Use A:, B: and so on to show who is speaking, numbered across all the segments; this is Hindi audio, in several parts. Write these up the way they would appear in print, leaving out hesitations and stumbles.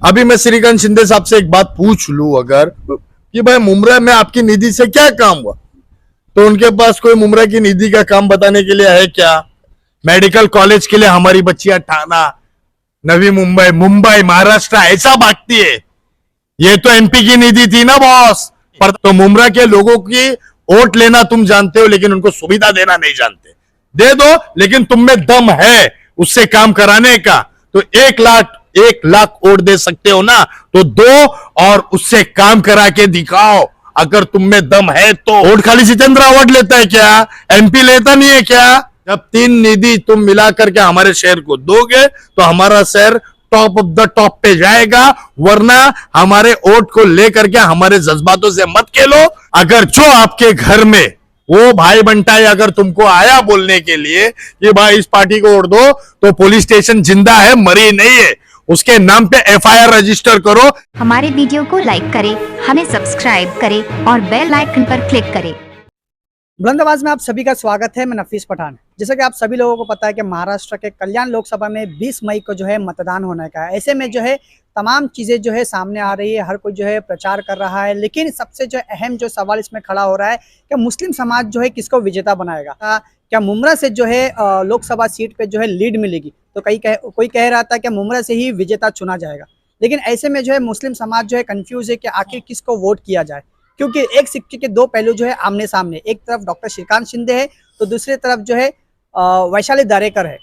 A: अभी मैं श्रीकांत शिंदे साहब से एक बात पूछ लूं अगर कि भाई मुमरा में आपकी निधि से क्या काम हुआ, तो उनके पास कोई मुमरा की निधि का काम बताने के लिए है क्या? मेडिकल कॉलेज के लिए हमारी बच्चियां ठाना, नवी मुंबई, मुंबई, महाराष्ट्र ऐसा भागती है। ये तो एमपी की निधि थी ना बॉस। पर तो मुमरा के लोगों की वोट लेना तुम जानते हो, लेकिन उनको सुविधा देना नहीं जानते। दे दो, लेकिन तुम में दम है उससे काम कराने का, तो 1 लाख वोट दे सकते हो ना, तो दो और उससे काम करा के दिखाओ। अगर तुम में दम है तो। वोट खाली जितेंद्र अवार्ड लेता है क्या? एमपी लेता नहीं है क्या? जब 3 निधि तुम मिलाकर के हमारे शहर को दोगे तो हमारा शहर टॉप ऑफ द टॉप पे जाएगा। वरना हमारे वोट को लेकर के हमारे जज्बातों से मत खेलो। अगर जो आपके घर में वो भाई बंटाई अगर तुमको आया बोलने के लिए कि भाई इस पार्टी को वोट दो, तो पुलिस स्टेशन जिंदा है, मरी नहीं है। उसके नाम पे एफआईआर रजिस्टर करो।
B: हमारे वीडियो को लाइक करें, हमें सब्सक्राइब करें और बेल आइकन पर क्लिक करें।
C: बुलंद आवाज में आप सभी का स्वागत है। मैं नफीस पठान। जैसा कि आप सभी लोगों को पता है कि महाराष्ट्र के कल्याण लोकसभा में 20 मई को जो है मतदान होने का है। ऐसे में जो है तमाम चीज़ें जो है सामने आ रही है, हर कोई जो है प्रचार कर रहा है, लेकिन सबसे जो अहम जो सवाल इसमें खड़ा हो रहा है कि मुस्लिम समाज जो है किसको विजेता बनाएगा। क्या मुमरा से जो है लोकसभा सीट पे जो है लीड मिलेगी? तो कोई कह रहा था कि मुमरा से ही विजेता चुना जाएगा, लेकिन ऐसे में जो है मुस्लिम समाज जो है कंफ्यूज है कि आखिर किसको वोट किया जाए, क्योंकि एक सिक्के के दो पहलू जो है आमने सामने। एक तरफ डॉक्टर श्रीकांत शिंदे है तो दूसरी तरफ जो है वैशाली दरेकर है।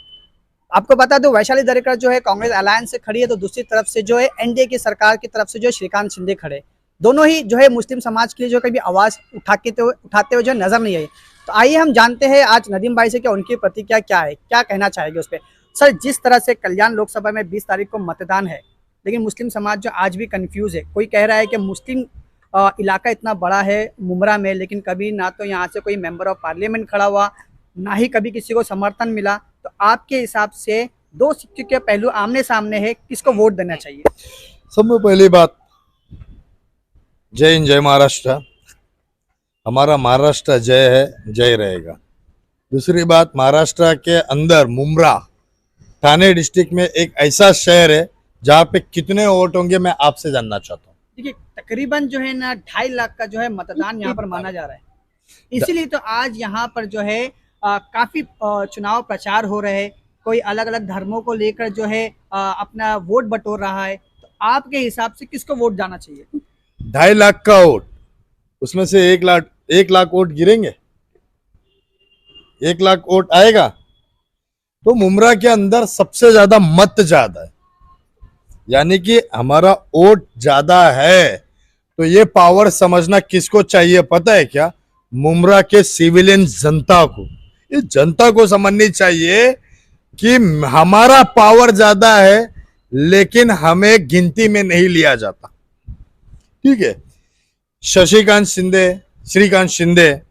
C: आपको बता दो वैशाली दरेकर जो है कांग्रेस अलायंस से खड़ी है, तो दूसरी तरफ से जो है एनडीए की सरकार की तरफ से जो है श्रीकांत शिंदे खड़े। दोनों ही जो है मुस्लिम समाज के लिए जो कभी आवाज़ उठाते हुए जो नजर नहीं आई। तो आइए हम जानते हैं आज नदीम भाई से कि उनकी प्रतिक्रिया क्या है, क्या कहना चाहेंगे उस पर। सर, जिस तरह से कल्याण लोकसभा में 20 तारीख को मतदान है, लेकिन मुस्लिम समाज जो आज भी कन्फ्यूज है। कोई कह रहा है कि मुस्लिम इलाका इतना बड़ा है मुमरा में, लेकिन कभी ना तो यहाँ से कोई मेंबर ऑफ पार्लियामेंट खड़ा हुआ, ना ही कभी किसी को समर्थन मिला। तो आपके हिसाब से दो सिक्के के पहलू आमने सामने है, किसको वोट देना चाहिए?
A: सबसे पहली बात, जय हिंद, जय महाराष्ट्र। हमारा महाराष्ट्र जय है, जय रहेगा। दूसरी बात, महाराष्ट्र के अंदर मुमरा ठाणे डिस्ट्रिक्ट में एक ऐसा शहर है जहाँ पे कितने वोट होंगे मैं आपसे जानना चाहता हूँ।
C: देखिए, तकरीबन जो है ना 2.5 लाख का जो है मतदान यहाँ पर माना जा रहा है। इसीलिए तो आज यहाँ पर जो है काफी चुनाव प्रचार हो रहे हैं। कोई अलग अलग धर्मों को लेकर जो है अपना वोट बटोर रहा है। तो आपके हिसाब से किसको वोट जाना चाहिए?
A: 2.5 लाख का वोट, उसमें से 1 लाख वोट गिरेंगे, 1 लाख वोट आएगा। तो मुमरा के अंदर सबसे ज्यादा मत ज्यादा है, यानी कि हमारा वोट ज्यादा है। तो ये पावर समझना किसको चाहिए पता है क्या? मुमरा के सिविलियन जनता को। ये जनता को समझनी चाहिए कि हमारा पावर ज्यादा है, लेकिन हमें गिनती में नहीं लिया जाता। ठीक है, श्रीकांत शिंदे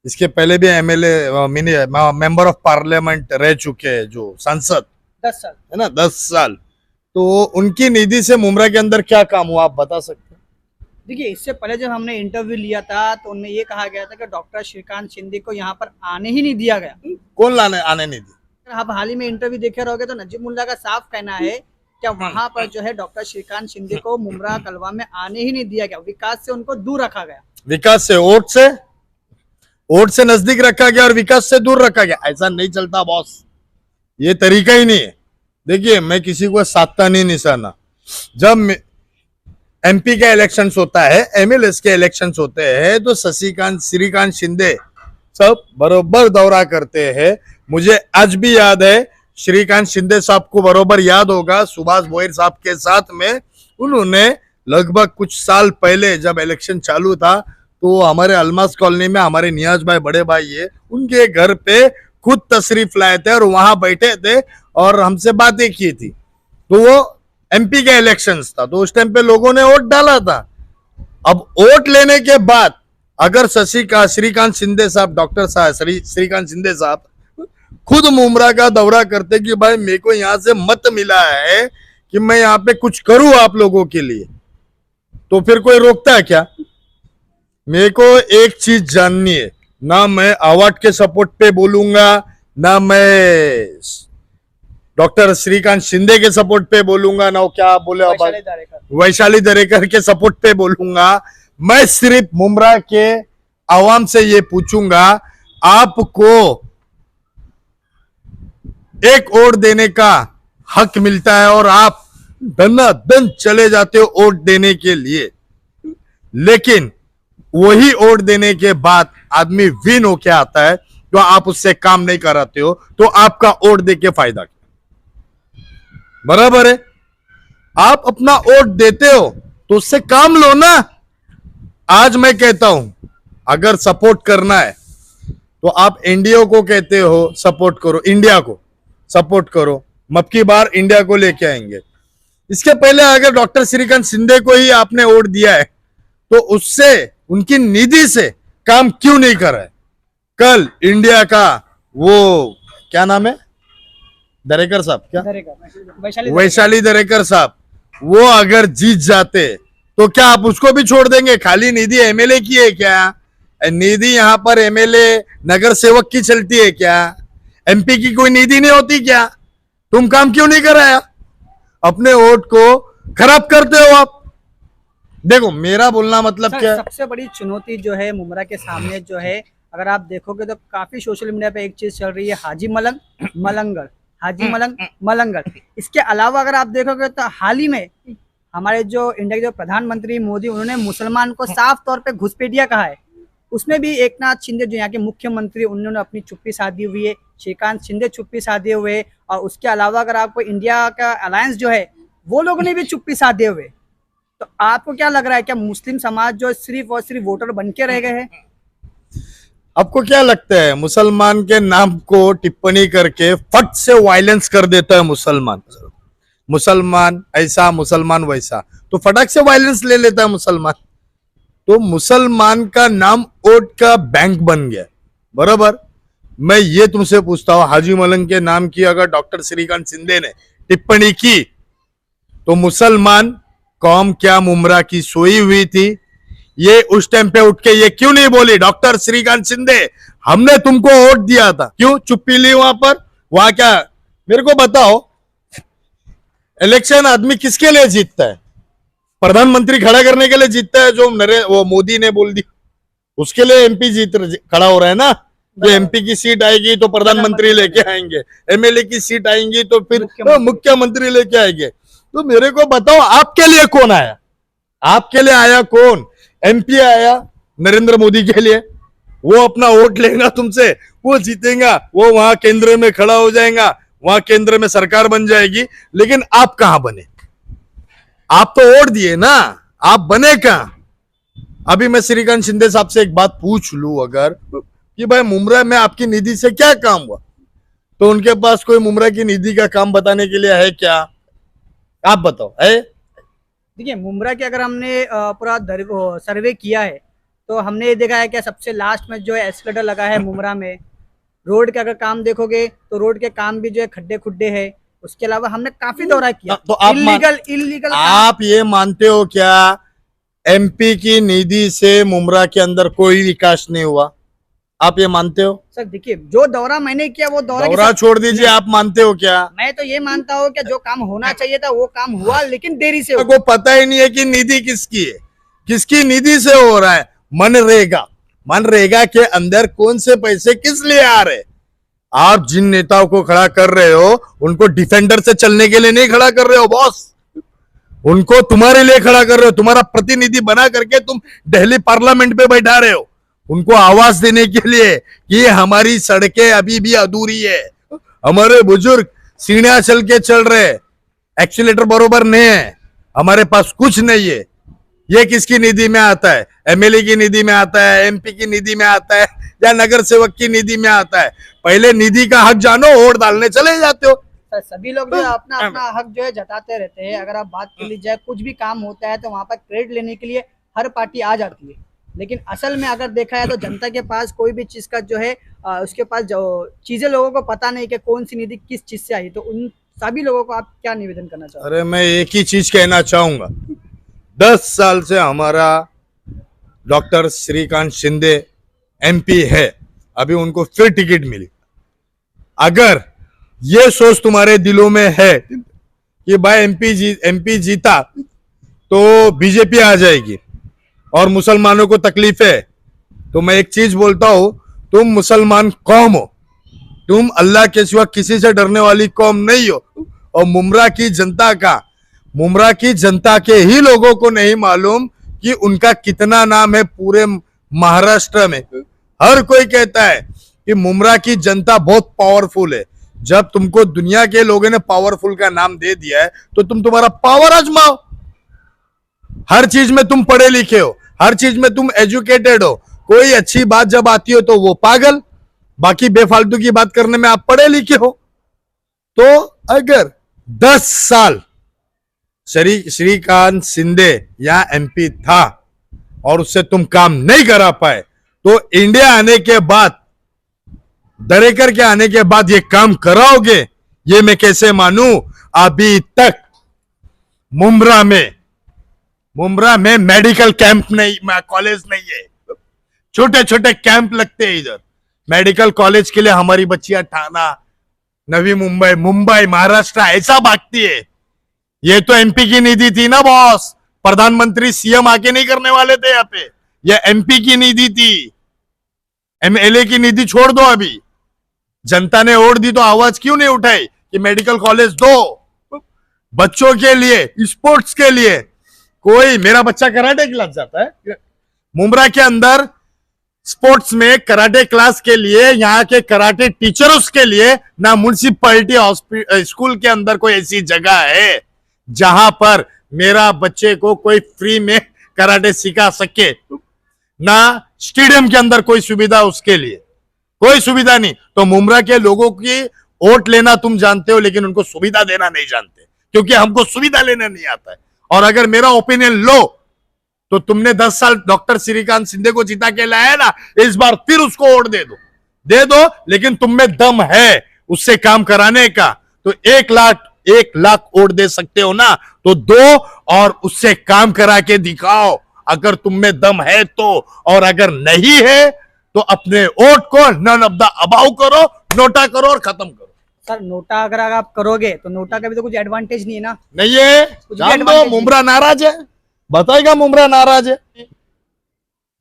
A: इसके पहले भी एमएलए, मेंबर ऑफ पार्लियामेंट रह चुके हैं, जो सांसद
C: 10 साल
A: है ना, 10 साल। तो उनकी निधि से मुमरा के अंदर क्या काम हुआ, आप बता सकते हैं?
C: देखिए, इससे पहले जब हमने इंटरव्यू लिया था तो उनमें ये कहा गया था कि डॉक्टर श्रीकांत शिंदे को यहाँ पर आने ही नहीं दिया गया।
A: कौन आने नहीं दिया?
C: आप हाल ही में इंटरव्यू देखे रहोगे तो नजीमुल्लाह का साफ कहना है कि वहां पर जो है डॉक्टर श्रीकांत शिंदे को मुमरा कलवा में आने ही नहीं दिया गया। विकास से उनको दूर रखा गया।
A: विकास से, वोट से नजदीक रखा गया और विकास से दूर रखा गया। ऐसा नहीं चलता बॉस, ये तरीका ही नहीं है। देखिए, मैं किसी को साधता नहीं निशाना। जब एमपी का इलेक्शंस होता है, एमएलएस के इलेक्शंस होते हैं, तो श्रीकांत शिंदे सब बरोबर दौरा करते हैं। मुझे आज भी याद है, श्रीकांत शिंदे साहब को बरोबर याद होगा, सुभाष भोयर साहब के साथ में उन्होंने लगभग कुछ साल पहले जब इलेक्शन चालू था, तो हमारे अलमास कॉलोनी में हमारे नियाज भाई, बड़े भाई है, उनके घर पे खुद तशरीफ लाए थे और वहां बैठे थे और हमसे बातें की थी। तो वो एमपी का इलेक्शंस था, तो उस टाइम पे लोगों ने वोट डाला था। अब वोट लेने के बाद अगर श्रीकांत शिंदे साहब, डॉक्टर साहब श्रीकांत शिंदे साहब खुद मुमरा का दौरा करते कि भाई मेरे को यहाँ से मत मिला है कि मैं यहाँ पे कुछ करूं आप लोगों के लिए, तो फिर कोई रोकता है क्या? मेरे को एक चीज जाननी है, ना मैं अवार्ड के सपोर्ट पे बोलूंगा, ना मैं डॉक्टर श्रीकांत शिंदे के सपोर्ट पे बोलूंगा, ना क्या आप बोले
C: वैशाली दारेकर।
A: वैशाली दरेकर के सपोर्ट पे बोलूंगा। मैं सिर्फ मुमरा के आवाम से ये पूछूंगा, आपको एक वोट देने का हक मिलता है और आप धनाधन चले जाते हो वोट देने के लिए, लेकिन वही वोट देने के बाद आदमी विन होके आता है तो आप उससे काम नहीं कराते हो, तो आपका वोट दे के फायदा क्या? बराबर है। आप अपना वोट देते हो तो उससे काम लो ना। आज मैं कहता हूं, अगर सपोर्ट करना है तो आप एनडीए को कहते हो सपोर्ट करो, इंडिया को सपोर्ट करो, मबकी बार इंडिया को लेके आएंगे। इसके पहले अगर डॉक्टर श्रीकांत शिंदे को ही आपने वोट दिया है तो उससे, उनकी निधि से काम क्यों नहीं कर रहा है? कल इंडिया का वो क्या नाम है, दरेकर साहब, क्या
C: दारेकर,
A: वैशाली दरेकर साहब, वो अगर जीत जाते तो क्या आप उसको भी छोड़ देंगे? खाली निधि एमएलए की है क्या? निधि यहाँ पर एमएलए नगर सेवक की चलती है क्या? एमपी की कोई निधि नहीं होती क्या? तुम काम क्यों नहीं कराया? अपने वोट को खराब करते हो आप। देखो मेरा बोलना मतलब
C: सर,
A: क्या,
C: सबसे बड़ी चुनौती जो है मुमरा के सामने जो है, अगर आप देखोगे तो काफी सोशल मीडिया पे एक चीज चल रही है, हाजी मलंगर, हाजी मलंगर। इसके अलावा अगर आप देखोगे तो हाल ही में हमारे जो इंडिया के जो प्रधानमंत्री मोदी, उन्होंने मुसलमान को साफ तौर पे घुसपैठिया कहा है। उसमें भी एकनाथ शिंदे जो यहाँ के मुख्यमंत्री, उन्होंने अपनी चुप्पी साधी हुई है, श्रीकांत शिंदे चुप्पी साधे हुए, और उसके अलावा अगर आपको इंडिया का अलायंस जो है वो लोगों ने भी चुप्पी साधे हुए। तो आपको क्या लग रहा है, क्या मुस्लिम समाज जो सिर्फ और सिर्फ वोटर बन के रह गए हैं?
A: आपको क्या लगता है मुसलमान के नाम को टिप्पणी करके फट से वायलेंस कर देता है मुसलमान? मुसलमान ऐसा, मुसलमान वैसा, तो फटाक से वायलेंस ले लेता है मुसलमान। तो मुसलमान का नाम वोट का बैंक बन गया, बराबर। मैं ये तुमसे पूछता हूं, हाजी मलंग के नाम की अगर डॉक्टर श्रीकांत शिंदे ने टिप्पणी की तो मुसलमान कौम क्या मुमरा की सोई हुई थी? ये उस टाइम पे उठ के ये क्यों नहीं बोली, डॉक्टर श्रीकांत शिंदे हमने तुमको वोट दिया था, क्यों चुप्पी ली वहां पर? वहां क्या, मेरे को बताओ, इलेक्शन आदमी किसके लिए जीतता है? प्रधानमंत्री खड़ा करने के लिए जीतता है, जो वो मोदी ने बोल दी उसके लिए एमपी खड़ा हो रहा है ना। जो एमपी की सीट आएगी तो प्रधानमंत्री लेके आएंगे, एमएलए की सीट आएंगी तो फिर मुख्यमंत्री लेके आएंगे। तो मेरे को बताओ, आपके लिए कौन आया? आपके लिए आया कौन? एमपी आया नरेंद्र मोदी के लिए, वो अपना वोट लेगा तुमसे, वो जीतेगा, वो वहां केंद्र में खड़ा हो जाएगा, वहां केंद्र में सरकार बन जाएगी। लेकिन आप कहां बने? आप तो वोट दिए ना, आप बने कहां? अभी मैं श्रीकांत शिंदे साहब से एक बात पूछ लूं अगर, कि भाई मुमरा में आपकी निधि से क्या काम हुआ, तो उनके पास कोई मुमरा की निधि का काम बताने के लिए है क्या? आप बताओ, है?
C: देखिए, मुमरा के अगर हमने पूरा सर्वे किया है तो हमने ये देखा है कि सबसे लास्ट में जो है एस्केलेटर लगा है मुमरा में। रोड के अगर काम देखोगे तो रोड के काम भी जो है खड्डे खुड्डे है। उसके अलावा हमने काफी दौरा किया।
A: तो आप
C: इलीगल
A: आप ये मानते हो क्या एमपी की निधि से मुमरा के अंदर कोई विकास नहीं हुआ? आप ये मानते हो?
C: सर देखिए, जो दौरा मैंने किया वो
A: दौरा छोड़ दीजिए, आप मानते हो क्या?
C: मैं तो ये मानता हूँ कि जो काम होना चाहिए था वो काम हुआ, लेकिन देरी से हुआ।
A: को पता ही नहीं है कि निधि किसकी है, किसकी निधि से हो रहा है। मनरेगा के अंदर कौन से पैसे किस लिए आ रहे? आप जिन नेताओं को खड़ा कर रहे हो उनको डिफेंडर से चलने के लिए नहीं खड़ा कर रहे हो बॉस, उनको तुम्हारे लिए खड़ा कर रहे हो। तुम्हारा प्रतिनिधि बना करके तुम दिल्ली पार्लियामेंट पे बैठा रहे हो, उनको आवाज देने के लिए कि हमारी सड़कें अभी भी अधूरी है, हमारे बुजुर्ग सीढ़ियां चल के चल रहे, एक्सीलेटर बरोबर नहीं है, हमारे पास कुछ नहीं है। ये किसकी निधि में आता है? एमएलए की निधि में आता है, एमपी की निधि में आता है, या नगर सेवक की निधि में आता है? पहले निधि का हक जानो, वोट डालने चले जाते हो।
C: सभी लोग जो अपना अपना हक जो है जताते रहते हैं। अगर आप बात कर लीजिए, कुछ भी काम होता है तो वहां पर क्रेडिट लेने के लिए हर पार्टी आ जाती है, लेकिन असल में अगर देखा है तो जनता के पास कोई भी चीज का जो है उसके पास जो चीजें लोगों को पता नहीं कि कौन सी निधि किस चीज से आई। तो उन सभी लोगों को आप क्या निवेदन करना चाहते हैं?
A: अरे मैं एक ही चीज कहना चाहूंगा, 10 साल से हमारा डॉक्टर श्रीकांत शिंदे एमपी है, अभी उनको फिर टिकट मिली। अगर ये सोच तुम्हारे दिलों में है कि भाई एमपी जीता तो बीजेपी आ जाएगी और मुसलमानों को तकलीफ है, तो मैं एक चीज बोलता हूं, तुम मुसलमान कौम हो, तुम अल्लाह के सिवा किसी से डरने वाली कौम नहीं हो। और मुमरा की जनता के ही लोगों को नहीं मालूम कि उनका कितना नाम है पूरे महाराष्ट्र में। हर कोई कहता है कि मुमरा की जनता बहुत पावरफुल है। जब तुमको दुनिया के लोगों ने पावरफुल का नाम दे दिया है तो तुम तुम्हारा पावर आजमाओ। हर चीज में तुम पढ़े लिखे हो, हर चीज में तुम एजुकेटेड हो। कोई अच्छी बात जब आती हो तो वो पागल, बाकी बेफालतू की बात करने में आप पढ़े लिखे हो। तो अगर 10 साल श्रीकांत शिंदे या एमपी था और उससे तुम काम नहीं करा पाए, तो इंडिया आने के बाद, दरेकर के आने के बाद ये काम कराओगे, ये मैं कैसे मानूं? अभी तक मुमरा में मेडिकल कैंप नहीं, कॉलेज नहीं है। छोटे छोटे कैंप लगते हैं इधर मेडिकल कॉलेज के लिए। हमारी बच्चियां ठाणा, नवी मुंबई, महाराष्ट्र ऐसा भागती है। ये तो एमपी की निधि थी ना बॉस, प्रधानमंत्री सीएम आके नहीं करने वाले थे यहाँ पे, ये एमपी की निधि थी। एमएलए की निधि छोड़ दो, अभी जनता ने वोट दी तो आवाज क्यों नहीं उठाई कि मेडिकल कॉलेज दो बच्चों के लिए, स्पोर्ट्स के लिए। कोई, मेरा बच्चा कराटे क्लास जाता है मुमरा के अंदर, स्पोर्ट्स में कराटे क्लास के लिए, यहाँ के कराटे टीचर्स के लिए ना म्युनिसिपैलिटी स्कूल के अंदर कोई ऐसी जगह है जहां पर मेरा बच्चे को कोई फ्री में कराटे सिखा सके। ना स्टेडियम के अंदर कोई सुविधा, उसके लिए कोई सुविधा नहीं। तो मुमरा के लोगों की वोट लेना तुम जानते हो, लेकिन उनको सुविधा देना नहीं जानते, क्योंकि हमको सुविधा लेना नहीं आता है। और अगर मेरा ओपिनियन लो तो तुमने 10 साल डॉक्टर श्रीकांत शिंदे को जिता के लाया ना, इस बार फिर उसको वोट दे दो, लेकिन तुम में दम है उससे काम कराने का। तो 1 लाख वोट दे सकते हो ना, तो दो और उससे काम करा के दिखाओ, अगर तुम में दम है तो। और अगर नहीं है तो अपने वोट को नन ऑफ द अबाउ करो, नोटा करो और खत्म करो।
C: सर नोटा अगर आप करोगे तो नोटा का भी तो कुछ एडवांटेज नहीं है ना।
A: नहीं है, जान दो, मुमरा नाराज है, बताएगा मुमरा नाराज है।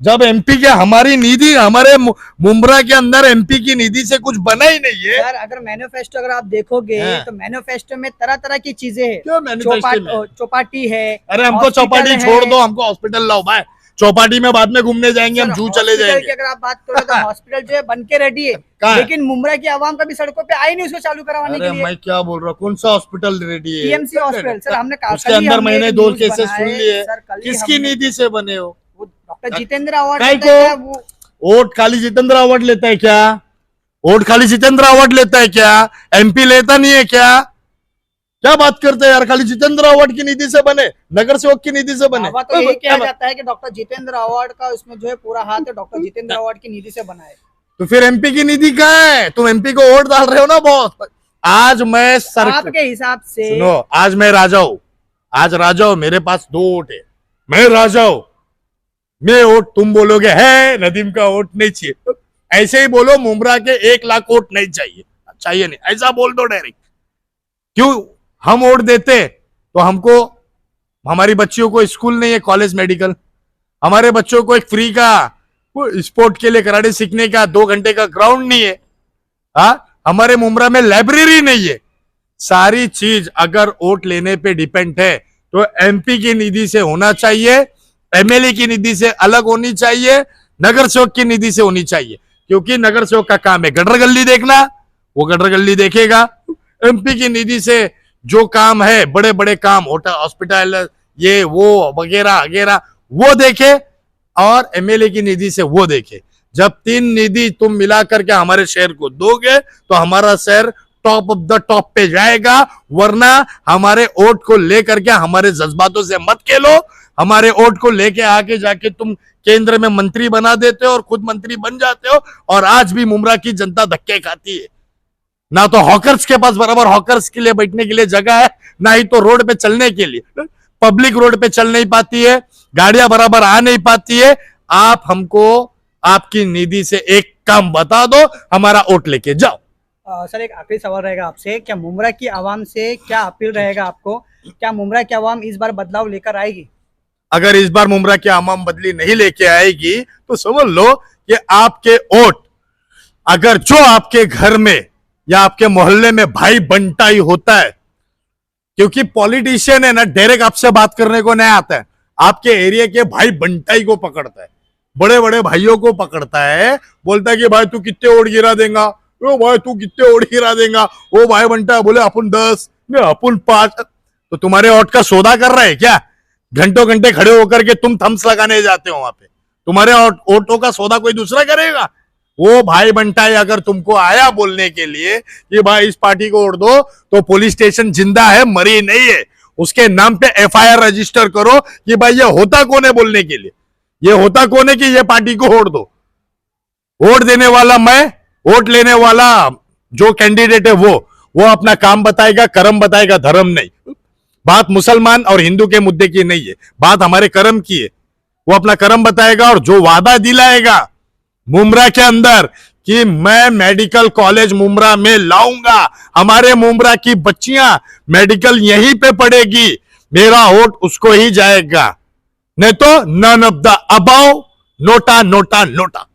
A: जब एमपी के हमारी निधि, हमारे मुमरा के अंदर एमपी की निधि से कुछ बना ही नहीं है।
C: यार अगर मैनिफेस्टो अगर आप देखोगे तो मैनिफेस्टो में तरह तरह की चीजें हैं।
A: क्यों मैनिफेस्टो में?
C: चौपाटी है।
A: अरे हमको चौपाटी छोड़ दो, हमको हॉस्पिटल लाओ भाई। चौपाटी में बाद में घूमने जाएंगे, हम जू चले जाएंगे।
C: अगर आप बात करो तो हॉस्पिटल जो है बन के रेडी है, लेकिन मुमरा की आवाम कभी सड़कों पे आई नहीं उसको चालू करवाने के लिए।
A: मैं क्या बोल रहा हूँ, कौन सा हॉस्पिटल रेडी है?
C: TMC hospital. सर हमने
A: उसके अंदर मैंने 2 केसेस सुन लिए। किसकी निधि से बने हो?
C: Doctor Jitendra award.
A: वोट खाली जितेंद्र अवार्ड लेता है क्या? वोट खाली जितेंद्र अवार्ड लेता है क्या? एमपी लेता नहीं है क्या? क्या बात करते हैं यार? खाली जितेंद्र अवार्ड की निधि से बने, नगर सेवक की निधि से बने।
C: तो यही कहा जाता है कि डॉक्टर जितेंद्र अवार्ड का उसमें जो है पूरा हाथ है, डॉक्टर जितेंद्र अवार्ड की निधि से बना है।
A: तो फिर एमपी की निधि कहाँ है? तुम एमपी को वोट डाल रहे हो ना बॉस। आज मैं
C: आपके हिसाब से
A: सुनो, आज मैं राजा हूं, आज राजा हूं, मेरे पास 2 वोट है, मैं राजा हूं। मैं वोट, तुम बोलोगे है नदीम का वोट नहीं चाहिए, ऐसे ही बोलो मुमरा के 1 लाख वोट नहीं चाहिए नहीं, ऐसा बोल दो डायरेक्ट। क्यों? हम वोट देते तो हमको, हमारी बच्चियों को स्कूल नहीं है, कॉलेज मेडिकल, हमारे बच्चों को एक फ्री का स्पोर्ट के लिए कराटे सीखने का 2 घंटे का ग्राउंड नहीं है, हमारे मुमरा में लाइब्रेरी नहीं है। सारी चीज अगर वोट लेने पे डिपेंड है तो एमपी की निधि से होना चाहिए, एमएलए की निधि से अलग होनी चाहिए, नगर सेवक की निधि से होनी चाहिए। क्योंकि नगर सेवक का काम है गटर गली देखना, वो गटर गली देखेगा। एमपी की निधि से जो काम है, बड़े बड़े काम, होटल, हॉस्पिटल, ये वो वगैरह वगैरह, वो देखे, और एमएलए की निधि से वो देखे। जब 3 निधि तुम मिला करके हमारे शहर को दोगे तो हमारा शहर टॉप ऑफ द टॉप पे जाएगा। वरना हमारे वोट को लेकर के हमारे जज्बातों से मत खेलो। हमारे वोट को लेके आके जाके तुम केंद्र में मंत्री बना देते हो और खुद मंत्री बन जाते हो। और आज भी मुमरा की जनता धक्के खाती है, ना तो हॉकर्स के पास बराबर हॉकर्स के लिए बैठने के लिए जगह है, ना ही तो रोड पे चलने के लिए, पब्लिक रोड पे चल नहीं पाती है, गाड़ियां बराबर आ नहीं पाती है। आप हमको आपकी निधि से एक काम बता दो, हमारा वोट लेके जाओ।
C: सर एक आखिरी सवाल रहेगा आपसे, क्या मुमरा की आवाम से क्या अपील रहेगा आपको, क्या मुमरा की आवाम इस बार बदलाव लेकर आएगी?
A: अगर इस बार मुमरा की आवाम बदली नहीं लेके आएगी तो समझ लो कि आपके वोट, अगर जो आपके घर में या आपके मोहल्ले में भाई बंटाई होता है, क्योंकि पॉलिटिशियन है ना, डायरेक्ट आपसे बात करने को नहीं आता है, आपके एरिया के भाई बंटाई को पकड़ता है, बड़े बड़े भाइयों को पकड़ता है, बोलता है कि भाई तू कितने वोट गिरा देगा, ओ भाई तू कितने वोट गिरा देगा, वो भाई बंटा है, बोले अपन 10 नहीं अपन 5, तो तुम्हारे वोट का सौदा कर रहा है क्या? घंटों घंटे खड़े होकर के तुम थम्स लगाने जाते हो वहां पे, तुम्हारे वोटों का सौदा कोई दूसरा करेगा? वो भाई बंटाई अगर तुमको आया बोलने के लिए कि भाई इस पार्टी को वोट दो, तो पुलिस स्टेशन जिंदा है, मरी नहीं है, उसके नाम पे एफआईआर रजिस्टर करो कि भाई ये होता कौन है बोलने के लिए, ये होता कौन है कि ये पार्टी को वोट दो। वोट देने वाला मैं, वोट लेने वाला जो कैंडिडेट है वो अपना काम बताएगा, कर्म बताएगा, धर्म नहीं। बात मुसलमान और हिंदू के मुद्दे की नहीं है, बात हमारे कर्म की है। वो अपना कर्म बताएगा और जो वादा दिलाएगा मुमरा के अंदर कि मैं मेडिकल कॉलेज मुमरा में लाऊंगा, हमारे मुमरा की बच्चियां मेडिकल यहीं पे पढ़ेगी, मेरा वोट उसको ही जाएगा, नहीं तो none of the above, NOTA NOTA NOTA.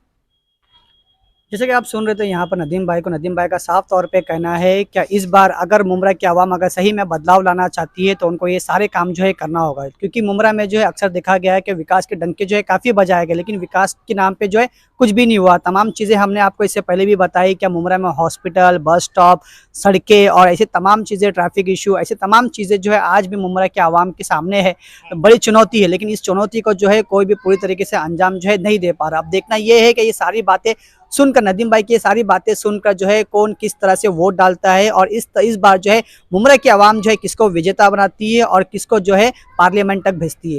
C: जैसे कि आप सुन रहे थे यहाँ पर नदीम भाई को, नदीम भाई का साफ तौर पे कहना है क्या इस बार अगर मुमरा की आवाम अगर सही में बदलाव लाना चाहती है तो उनको ये सारे काम जो है करना होगा, क्योंकि मुमरा में जो है अक्सर देखा गया है कि विकास के डंके जो है काफ़ी बजाए गए, लेकिन विकास के नाम पे जो है कुछ भी नहीं हुआ। तमाम चीज़ें हमने आपको इससे पहले भी बताई, क्या मुमरा में हॉस्पिटल, बस स्टॉप, सड़कें और ऐसे तमाम चीज़ें, ट्रैफिक इशू, ऐसे तमाम चीज़ें जो है आज भी मुमरा के आवाम के सामने है, बड़ी चुनौती है, लेकिन इस चुनौती को जो है कोई भी पूरी तरीके से अंजाम जो है नहीं दे पा रहा। अब देखना ये है कि ये सारी बातें सुनकर, नदीम भाई की ये सारी बातें सुनकर जो है कौन किस तरह से वोट डालता है और इस बार जो है मुमरा की आवाम जो है किसको विजेता बनाती है और किसको जो है पार्लियामेंट तक भेजती है।